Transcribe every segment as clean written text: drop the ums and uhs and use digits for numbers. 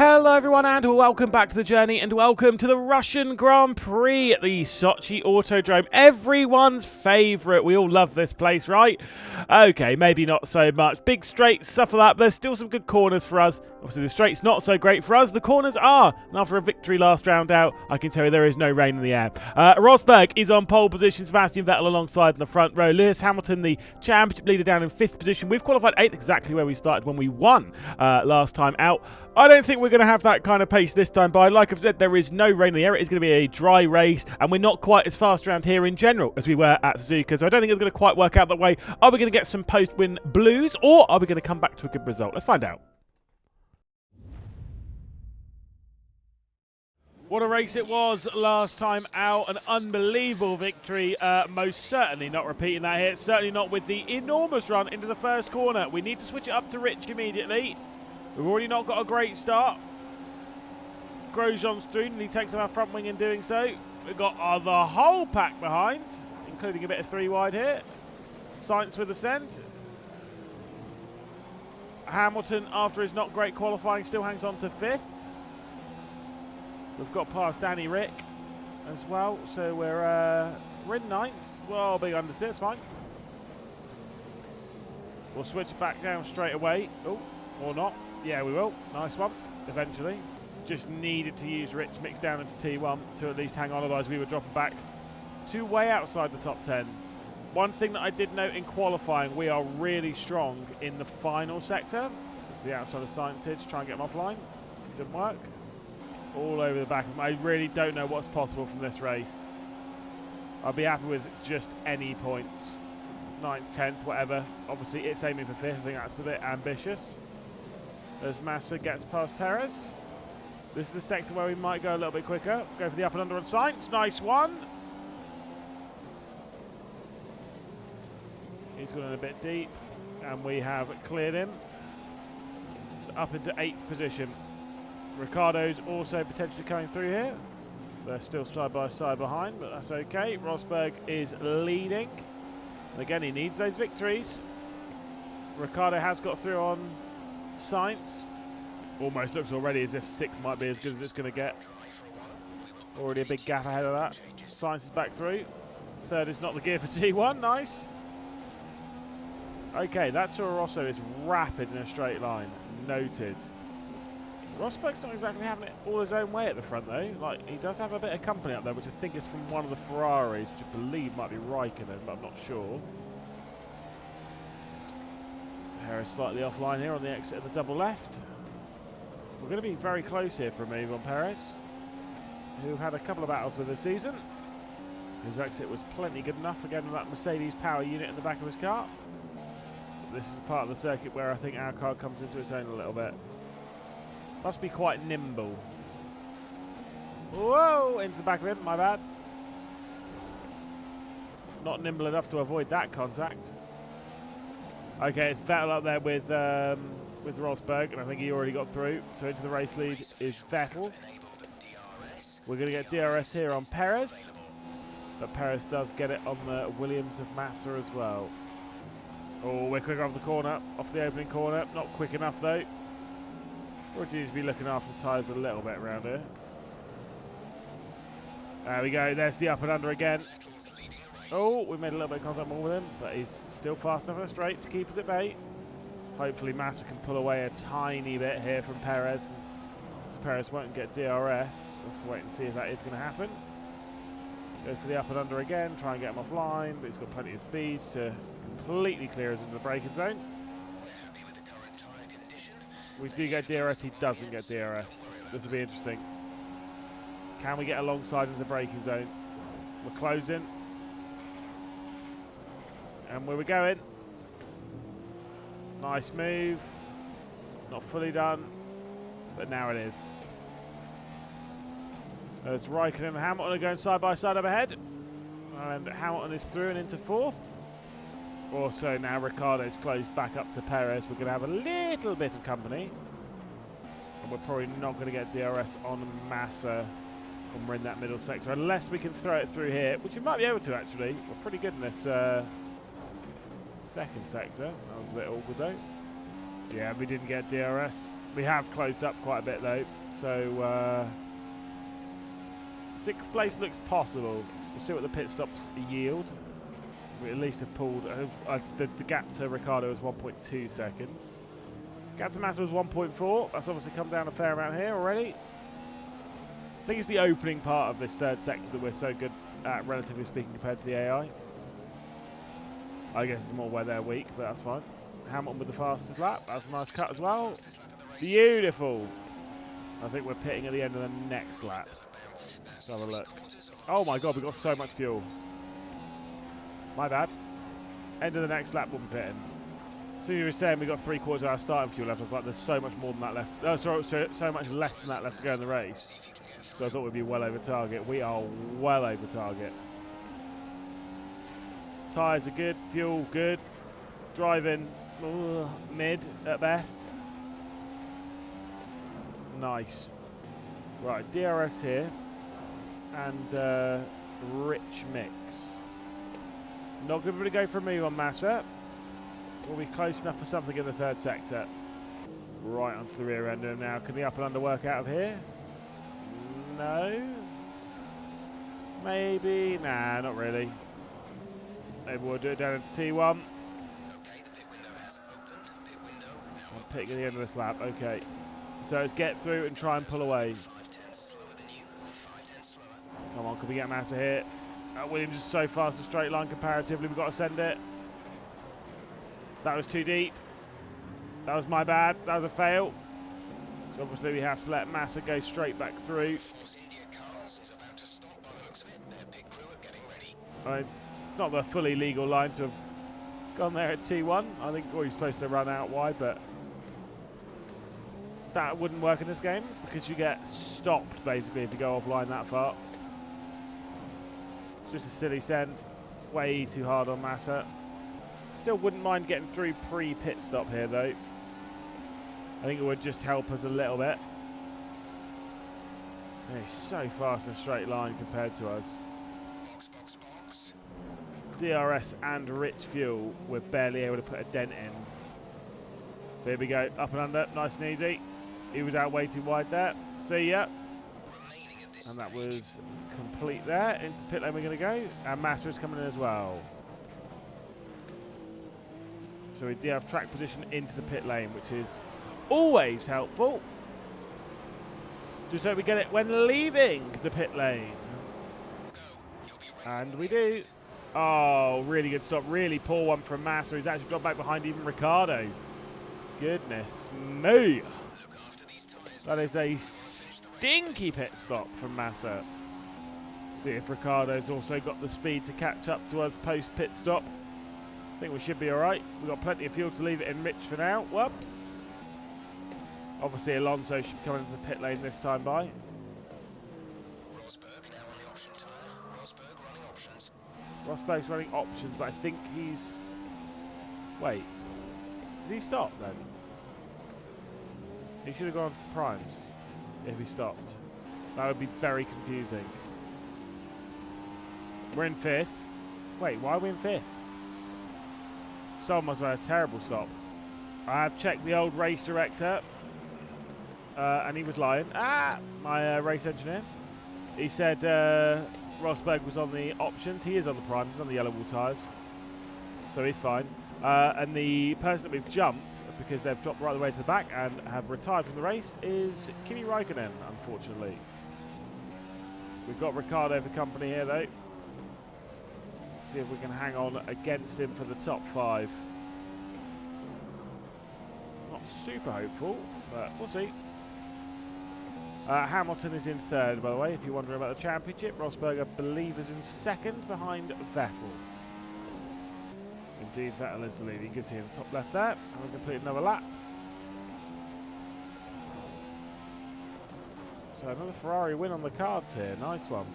Hello everyone and welcome back to the journey and welcome to the Russian Grand Prix at the Sochi Autodrome. Everyone's favourite. We all love this place, right? Okay, maybe not so much. Big straights, suffer that, but there's still some good corners for us. Obviously the straights not so great for us. The corners are. And after a victory last round out, I can tell you there is no rain in the air. Rosberg is on pole position. Sebastian Vettel alongside in the front row. Lewis Hamilton, the championship leader, down in 5th position. We've qualified 8th, exactly where we started when we won last time out. I don't think we're going to have that kind of pace this time, but like I've said, there is no rain in the air. It is going to be a dry race, and we're not quite as fast around here in general as we were at Suzuka, so I don't think it's going to quite work out that way. Are we going to get some post-win blues, or are we going to come back to a good result? Let's find out. What a race it was last time out. An unbelievable victory. Most certainly not repeating that here. Certainly not with the enormous run into the first corner. We need to switch it up to Rich immediately. We've already not got a great start. Grosjean's through and he takes up our front wing in doing so. We've got the whole pack behind, including a bit of 3 wide here. Sainz with ascent. Hamilton, after his not great qualifying, still hangs on to 5th. We've got past Danny Rick as well, so we're in 9th. Well, big understeer, it's fine. We'll switch it back down straight away. Oh, or not. Yeah, we will. Nice one. Eventually. Just needed to use Rich mixed down into T1 to at least hang on, otherwise we were dropping back to way outside the top 10. One thing that I did note in qualifying, we are really strong in the final sector. It's the outside of Sainz here to try and get him offline. Didn't work. All over the back of him. I really don't know what's possible from this race. I'll be happy with just any points. 9th, 10th, whatever. Obviously, it's aiming for 5th. I think that's a bit ambitious. As Massa gets past Perez. This is the sector where we might go a little bit quicker. Go for the up and under on Sainz. Nice one. He's gone in a bit deep. And we have cleared him. It's up into 8th position. Ricardo's also potentially coming through here. They're still side by side behind, but that's okay. Rosberg is leading. And again, he needs those victories. Ricardo has got through on Sainz. Almost looks already as if 6th might be as good as it's going to get. Already a big gap ahead of that. Sainz is back through. 3rd is not the gear for T1. Nice. Okay, that Toro Rosso is rapid in a straight line. Noted. Rosberg's not exactly having it all his own way at the front, though. Like, he does have a bit of company up there, which I think is from one of the Ferraris, which I believe might be Raikkonen, but I'm not sure. Perez slightly offline here on the exit of the double left. We're going to be very close here for a move on Perez, who've had a couple of battles with this season. His exit was plenty good enough, again with that Mercedes power unit in the back of his car. This is the part of the circuit where I think our car comes into its own a little bit. Must be quite nimble. Whoa! Into the back of him, my bad. Not nimble enough to avoid that contact. Okay, it's Vettel up there with Rosberg, and I think he already got through. So into the race lead is Vettel. We're going to get DRS here on Perez. But Perez does get it on the Williams of Massa as well. Oh, we're quick off the corner, off the opening corner. Not quick enough, though. We need to be looking after the tyres a little bit around here. There we go. There's the up and under again. Oh, we made a little bit of contact more with him, but he's still fast enough on the straight to keep us at bay. Hopefully Massa can pull away a tiny bit here from Perez. So Perez won't get DRS. We'll have to wait and see if that is going to happen. Go for the up and under again, try and get him offline, but he's got plenty of speed to completely clear us into the braking zone. We do get DRS, he doesn't get DRS. This will be interesting. Can we get alongside into the braking zone? We're closing. And where we're going. Nice move. Not fully done, but now it is. As Raikkonen and Hamilton are going side by side up ahead. And Hamilton is through and into 4th. Also now Ricardo's closed back up to Perez. We're going to have a little bit of company. And we're probably not going to get DRS on Massa when we're in that middle sector. Unless we can throw it through here, which we might be able to actually. We're pretty good in this second sector. That was a bit awkward though. Yeah, we didn't get DRS. We have closed up quite a bit though, so 6th place looks possible. We'll see what the pit stops yield. We at least have pulled the gap to Ricciardo was 1.2 seconds. Gap to Massa was 1.4. That's obviously come down a fair amount here already. I think it's the opening part of this third sector that we're so good at, relatively speaking, compared to the AI. I guess it's more where they're weak, but that's fine. Hamilton with the fastest lap. That's a nice cut as well. Beautiful. I think we're pitting at the end of the next lap. Let's have a look. Oh my god, we've got so much fuel. My bad. End of the next lap, we'll be pitting. So you were saying we got 3/4 of our starting fuel left. I was like, there's so much more than that left. Oh, sorry, so much less than that left to go in the race. So I thought we'd be well over target. We are well over target. Tyres are good, fuel good. Driving mid at best. Nice. Right, DRS here. And rich mix. Not going to go for a move on Massa. We'll be close enough for something in the third sector. Right onto the rear ender now. Can the up and under work out of here? No. Maybe. Nah, not really. Maybe we'll do it down into T1. I'm pitting at the end of this lap. Okay. So it's get through and try and pull away. Come on, can we get Massa here? Williams is so fast and straight line comparatively. We've got to send it. That was too deep. That was my bad. That was a fail. So obviously we have to let Massa go straight back through. It's not the fully legal line to have gone there at T1. I think you're supposed to run out wide, but that wouldn't work in this game because you get stopped basically if you go offline that far. It's just a silly send. Way too hard on Massa. Still wouldn't mind getting through pre-pit stop here though. I think it would just help us a little bit. He's so fast in a straight line compared to us. DRS and rich fuel, we're barely able to put a dent in. There we go, up and under, nice and easy. He was out way too wide there. See ya. And that was complete there. Into the pit lane we're going to go. And Massa is coming in as well. So we do have track position into the pit lane, which is always helpful. Just hope we get it when leaving the pit lane. And we do. Oh, really good stop. Really poor one from Massa. He's actually dropped back behind even Ricciardo. Goodness me. That is a stinky pit stop from Massa. See if Ricciardo's also got the speed to catch up to us post-pit stop. I think we should be all right. We've got plenty of fuel to leave it in rich for now. Whoops. Obviously, Alonso should be coming into the pit lane this time by. Rosberg's running options, but I think he's... Wait. Did he stop then? He should have gone for primes if he stopped. That would be very confusing. We're in 5th. Wait, why are we in 5th? Someone must have had a terrible stop. I have checked the old race director, and he was lying. My race engineer. He said Rosberg was on the options. He is on the primes. He's on the yellow wall tyres. So he's fine. And the person that we've jumped, because they've dropped right the way to the back and have retired from the race, is Kimi Räikkönen, unfortunately. We've got Ricciardo for company here, though. Let's see if we can hang on against him for the top 5. Not super hopeful, but we'll see. Hamilton is in 3rd, by the way, if you're wondering about the championship. Rosberg, I believe, is in 2nd behind Vettel. Indeed, Vettel is the lead. You can see in the top left there. And we've completed another lap. So another Ferrari win on the cards here. Nice one.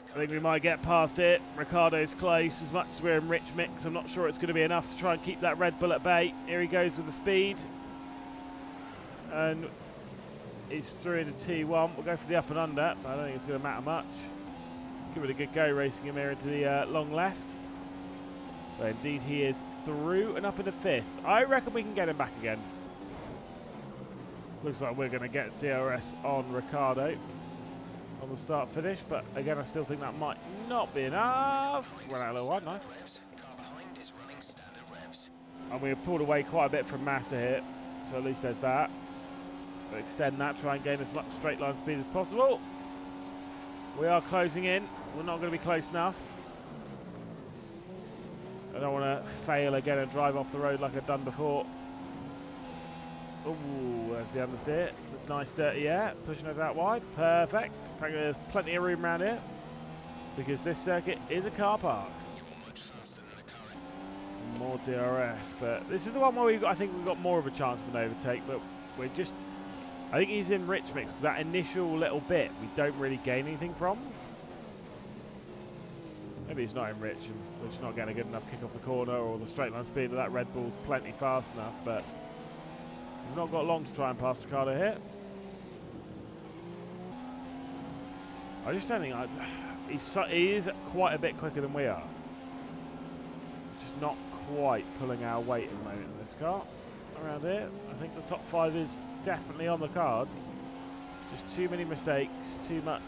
I think we might get past it. Ricciardo's close. As much as we're in rich mix, I'm not sure it's going to be enough to try and keep that Red Bull at bay. Here he goes with the speed. And he's through into T1. We'll go for the up and under, but I don't think it's going to matter much. Give it a good go racing him here into the long left. But indeed he is through and up into 5th. I reckon we can get him back again. Looks like we're going to get DRS on Ricciardo on the start finish, but again I still think that might not be enough. Run out a little wide, nice. And we have pulled away quite a bit from Massa here, so at least there's that. We'll extend that, try and gain as much straight line speed as possible. We are closing in. We're not going to be close enough. I don't want to fail again and drive off the road like I've done before. Ooh, there's the understeer. Nice dirty air, pushing us out wide. Perfect. There's plenty of room around here because this circuit is a car park. More DRS, but this is the one where I think we've got more of a chance of an overtake, but we're just... I think he's in rich mix because that initial little bit we don't really gain anything from. Maybe he's not in rich and we're just not getting a good enough kick off the corner, or the straight line speed of that Red Bull's plenty fast enough, but we've not got long to try and pass Ricciardo here. I just don't think he is quite a bit quicker than we are. Just not quite pulling our weight at the moment in this car. Around here, I think the top 5 is definitely on the cards. Just too many mistakes, too much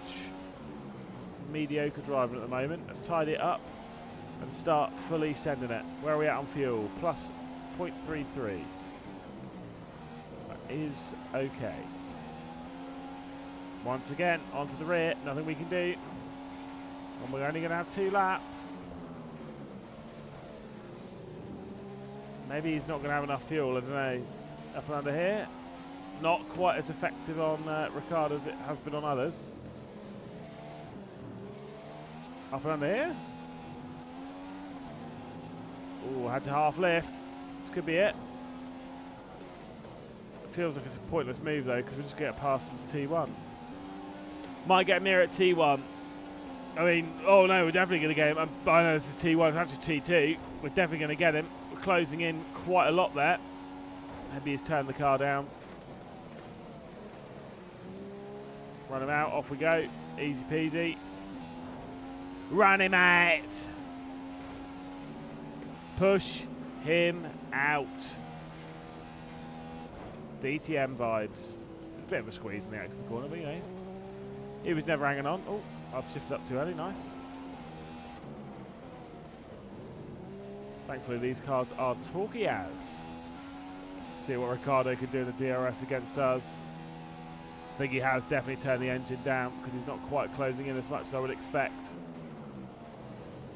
mediocre driving at the moment. Let's tidy it up and start fully sending it. Where are we at on fuel? Plus 0.33. That is okay. Once again, onto the rear. Nothing we can do. And we're only going to have 2 laps. Maybe he's not going to have enough fuel. I don't know. Up and under here. Not quite as effective on Ricciardo as it has been on others. Up and under here. Oh, had to half lift. This could be it. It feels like it's a pointless move though, because we'll just get past into T1. Might get near at T1. I mean, oh no, we're definitely going to get him. I know this is T1, it's actually T2. We're definitely going to get him. We're closing in quite a lot there. Maybe he's turned the car down. Run him out, off we go. Easy peasy. Run him out. Push him out. DTM vibes. A bit of a squeeze in the exit corner, but you know. He was never hanging on. Oh, I've shifted up too early. Nice. Thankfully, these cars are talky as. See what Ricciardo could do in the DRS against us. I think he has definitely turned the engine down because he's not quite closing in as much as I would expect.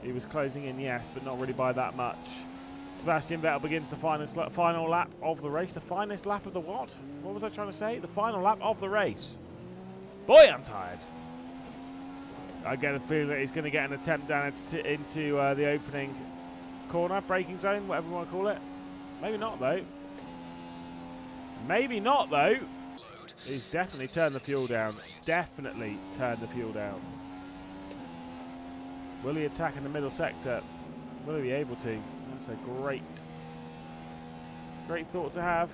He was closing in, yes, but not really by that much. Sebastian Vettel begins the final lap of the race. The finest lap of the what? What was I trying to say? The final lap of the race. Boy, I'm tired. I get a feeling that he's going to get an attempt down into the opening corner, braking zone, whatever you want to call it. Maybe not, though. Maybe not, though. He's definitely turned the fuel down. Definitely turned the fuel down. Will he attack in the middle sector? Will he be able to? That's a great thought to have.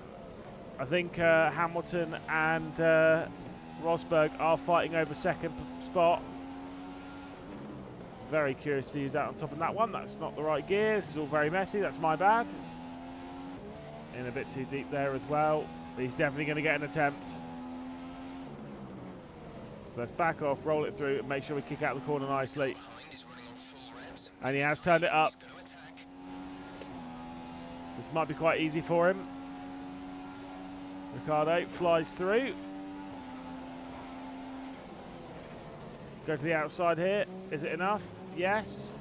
I think Hamilton and Rosberg are fighting over second spot. Very curious to see who's out on top of that one. That's not the right gear. This is all very messy. That's my bad. In a bit too deep there as well. But he's definitely going to get an attempt. So let's back off, roll it through, and make sure we kick out the corner nicely. And he has turned it up. This might be quite easy for him. Ricciardo flies through. Go to the outside here. Is it enough? Yes.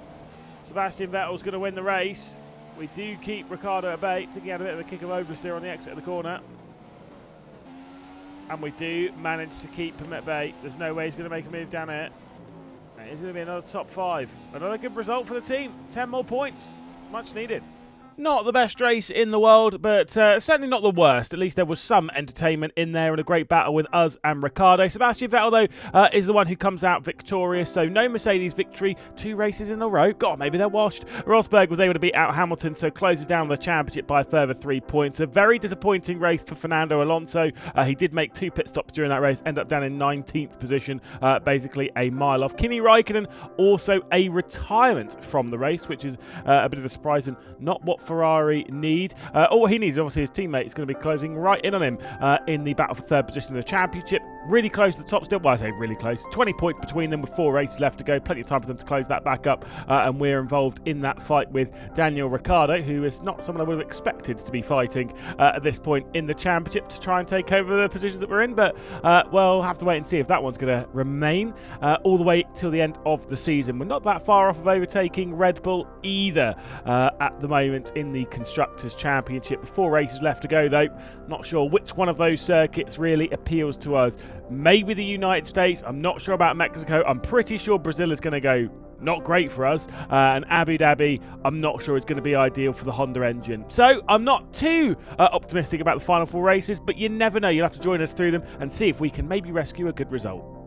Sebastian Vettel's going to win the race. We do keep Ricciardo at bay. I think he had a bit of a kick of oversteer on the exit of the corner. And we do manage to keep him at bay. There's no way he's going to make a move down here. It is going to be another top 5. Another good result for the team. 10 more points. Much needed. Not the best race in the world, but certainly not the worst. At least there was some entertainment in there and a great battle with us and Ricciardo. Sebastian Vettel, though, is the one who comes out victorious, so no Mercedes victory 2 races in a row. God, maybe they're washed. Rosberg was able to beat out Hamilton, so closes down the championship by a further 3 points. A very disappointing race for Fernando Alonso. He did make 2 pit stops during that race, end up down in 19th position, basically a mile off. Kimi Raikkonen, also a retirement from the race, which is a bit of a surprise and not what Ferrari need. All he needs, obviously, his teammate is going to be closing right in on him in the battle for 3rd position in the championship. Really close to the top still. Well, I say really close. 20 points between them with 4 races left to go. Plenty of time for them to close that back up. And we're involved in that fight with Daniel Ricciardo, who is not someone I would have expected to be fighting at this point in the championship to try and take over the positions that we're in. But we'll have to wait and see if that one's going to remain all the way till the end of the season. We're not that far off of overtaking Red Bull either at the moment in the Constructors' Championship. 4 races left to go, though. Not sure which one of those circuits really appeals to us. Maybe the United States. I'm not sure about Mexico. I'm pretty sure Brazil is going to go not great for us. And Abu Dhabi, I'm not sure is going to be ideal for the Honda engine. So I'm not too optimistic about the final 4 races, but you never know. You'll have to join us through them and see if we can maybe rescue a good result.